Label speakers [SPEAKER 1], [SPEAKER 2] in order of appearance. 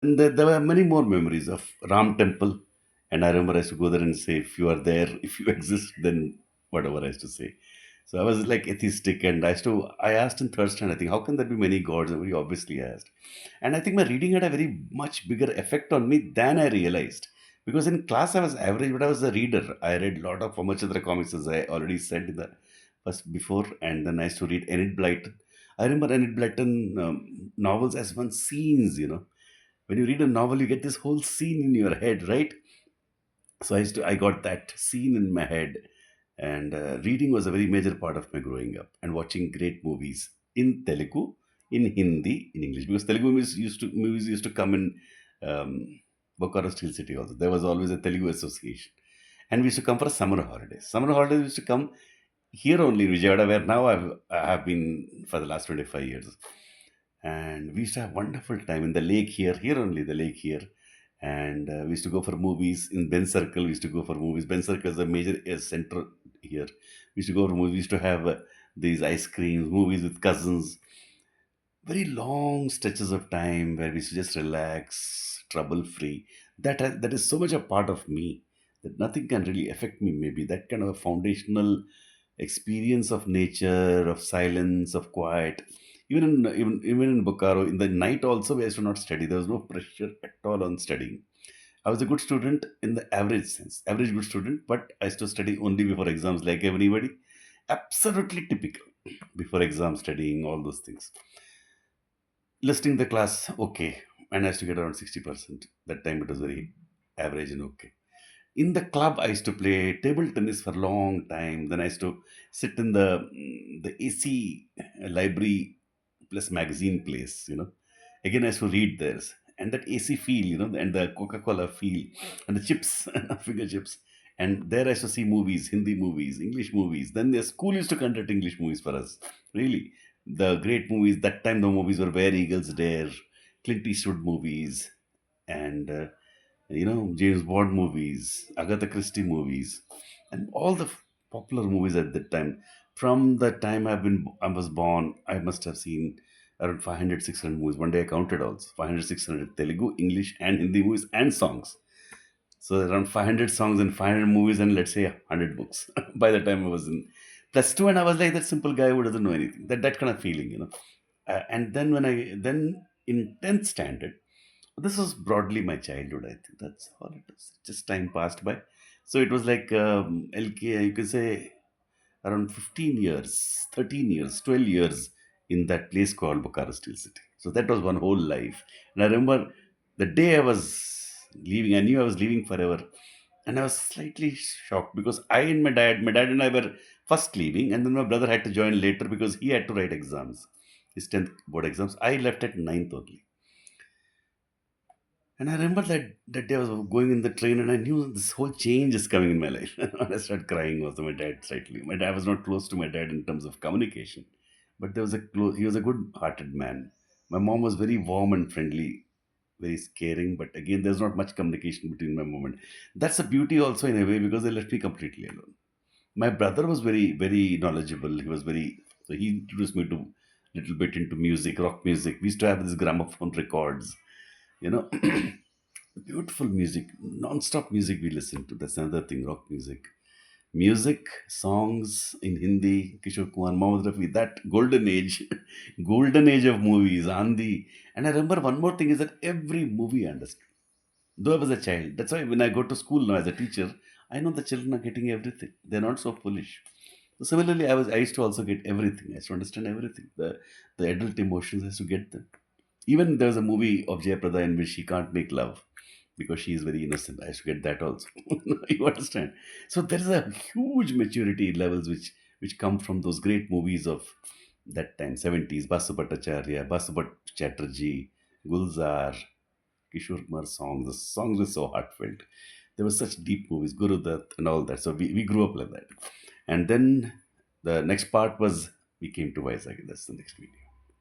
[SPEAKER 1] And there were many more memories of Ram Temple. And I remember I used to go there and say, if you are there, if you exist, then whatever I used to say. So I was like atheistic, and I asked in third standard, I think, how can there be many gods? And very obviously I asked. And I think my reading had a very much bigger effect on me than I realized. Because in class I was average, but I was a reader. I read a lot of Amachandra comics, as I already said in the first before, and then I used to read Enid Blyton. I remember Enid Blyton novels as one scenes. When you read a novel, you get this whole scene in your head, right? So I got that scene in my head. And reading was a very major part of my growing up, and watching great movies in Telugu, in Hindi, in English, because Telugu movies used to come in um, Bokaro Steel City also. There was always a Telugu association, and we used to come for summer holidays. Summer holidays used to come here only in Vijayawada, where now I have been for the last 25 years. And we used to have wonderful time in the lake here only, the lake here. And we used to go for movies in Ben Circle. We used to go for movies. Ben Circle is a major center here. We used to go for movies. We used to have these ice creams, movies with cousins. Very long stretches of time where we used to just relax, trouble free. That is so much a part of me that nothing can really affect me. Maybe that kind of a foundational experience of nature, of silence, of quiet. Even in Bokaro, in the night also, we used to not study. There was no pressure at all on studying. I was a good student in the average sense, average good student, but I used to study only before exams, like everybody. Absolutely typical. Before exam studying, all those things. Listening the class, okay. And I used to get around 60%. That time it was very average and okay. In the club, I used to play table tennis for a long time. Then I used to sit in the AC library plus magazine place. Again, I used to read theirs. And that AC feel, and the Coca-Cola feel, and the chips, finger chips. And there I used to see movies, Hindi movies, English movies. Then the school used to conduct English movies for us. Really. The great movies, that time the movies were Where Eagles Dare, Clint Eastwood movies, and James Bond movies, Agatha Christie movies, and all the popular movies at that time. From the time I was born, I must have seen around 500, 600 movies. One day I counted also 500, 600 Telugu, English, and Hindi movies and songs. So around 500 songs and 500 movies, and let's say 100 books. By the time I was in plus two, and I was like that simple guy who doesn't know anything. That kind of feeling. And then then in 10th standard, this was broadly my childhood. I think that's all it is. Just time passed by. So it was like LK, you can say around 15 years, 13 years, 12 years in that place called Bokaro Steel City. So that was one whole life. And I remember the day I was leaving, I knew I was leaving forever. And I was slightly shocked because my dad and I were first leaving, and then my brother had to join later because he had to write exams, his 10th board exams. I left at ninth only. And I remember that day I was going in the train, and I knew this whole change is coming in my life. And I started crying also. My dad slightly. My dad was not close to my dad in terms of communication, but he was a good-hearted man. My mom was very warm and friendly, very caring. But again, there's not much communication between my mom and. That's a beauty also in a way because they left me completely alone. My brother was very very knowledgeable. He was very so he introduced me to little bit into music, rock music. We used to have these gramophone records you know Beautiful music, non-stop music we listen to. That's another thing, rock music songs in Hindi, Kishore Kumar, Mohammed Rafi, that golden age. Golden age of movies, Andi. And I remember one more thing is that every movie I understood, though I was a child. That's why when I go to school now as a teacher, I know the children are getting everything. They're not so foolish. So similarly, I used to also get everything. I used to understand everything. The adult emotions, I used to get them. Even there's a movie of Jayaprada in which she can't make love because she is very innocent. I used to get that also. You understand? So there is a huge maturity levels which come from those great movies of that time, 70s, Basu Bhattacharya, Basu Bhatt Chatterjee, Gulzar, Kishore Kumar songs. The songs were so heartfelt. There were such deep movies, Guru Dutt and all that. So we grew up like that. And then the next part was we came to Vizag. That's the next video.